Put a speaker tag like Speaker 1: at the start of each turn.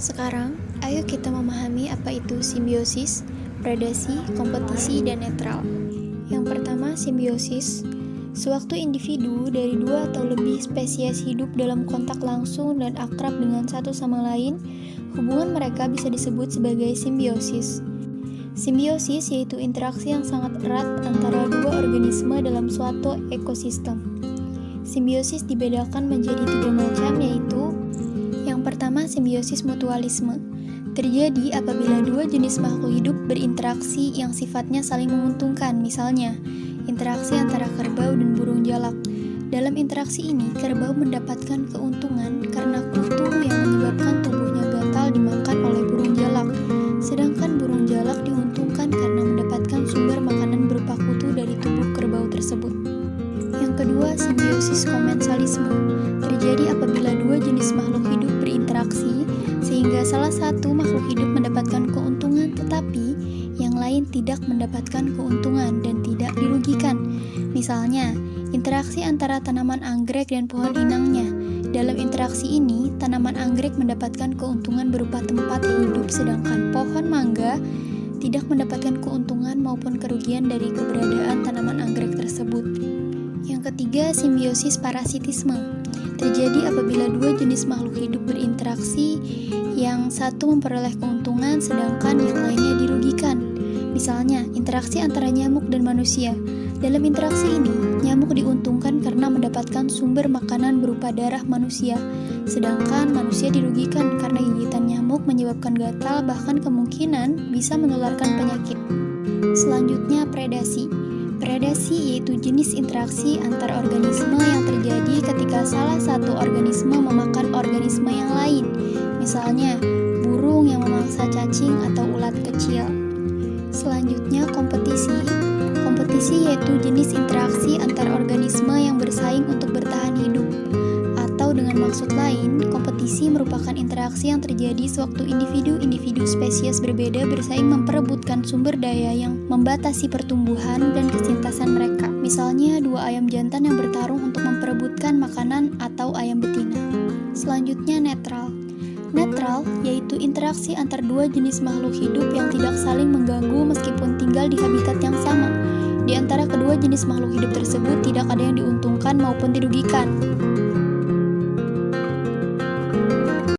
Speaker 1: Sekarang, ayo kita memahami apa itu simbiosis, predasi, kompetisi, dan netral. Yang pertama, simbiosis. Sewaktu individu dari dua atau lebih spesies hidup dalam kontak langsung dan akrab dengan satu sama lain, hubungan mereka bisa disebut sebagai simbiosis. Simbiosis yaitu interaksi yang sangat erat antara dua organisme dalam suatu ekosistem. Simbiosis dibedakan menjadi 3 macam, yaitu yang pertama, simbiosis mutualisme. Terjadi apabila dua jenis makhluk hidup berinteraksi yang sifatnya saling menguntungkan. Misalnya, interaksi antara kerbau dan burung jalak. Dalam interaksi ini, kerbau mendapatkan keuntungan karena kutu yang menyebabkan tubuhnya gatal dimakan oleh burung jalak. Sedangkan burung jalak diuntungkan karena mendapatkan sumber makanan berupa kutu dari tubuh kerbau tersebut. Yang kedua, simbiosis komensalisme. Terjadi apabila dua jenis makhluk hidup berinteraksi sehingga salah satu makhluk hidup mendapatkan keuntungan tetapi yang lain tidak mendapatkan keuntungan dan tidak dirugikan. Misalnya, interaksi antara tanaman anggrek dan pohon inangnya. Dalam interaksi ini, tanaman anggrek mendapatkan keuntungan berupa tempat hidup sedangkan pohon mangga tidak mendapatkan keuntungan maupun kerugian dari keberadaan tanaman anggrek tersebut. Yang ketiga, simbiosis parasitisme. Terjadi apabila dua jenis makhluk hidup berinteraksi, yang satu memperoleh keuntungan sedangkan yang lainnya dirugikan. Misalnya, interaksi antara nyamuk dan manusia. Dalam interaksi ini, nyamuk diuntungkan karena mendapatkan sumber makanan berupa darah manusia, sedangkan manusia dirugikan karena gigitan nyamuk menyebabkan gatal bahkan kemungkinan bisa menularkan penyakit. Selanjutnya, predasi. Predasi yaitu jenis interaksi antar organisme yang terjadi ketika salah satu organisme memakan organisme yang lain. Misalnya, burung yang memangsa cacing atau ulat kecil. Selanjutnya, kompetisi. Kompetisi yaitu jenis interaksi antar organisme yang bersaing untuk bertahan hidup. Atau dengan maksud lain, kompetisi merupakan interaksi yang terjadi sewaktu individu-individu spesies berbeda bersaing memperebutkan sumber daya yang membatasi pertumbuhan dan kesintasan mereka. Misalnya, dua ayam jantan yang bertarung untuk memperebutkan makanan atau ayam betina. Selanjutnya, netral. Netral yaitu interaksi antar dua jenis makhluk hidup yang tidak saling mengganggu meskipun tinggal di habitat yang sama. Di antara kedua jenis makhluk hidup tersebut tidak ada yang diuntungkan maupun dirugikan.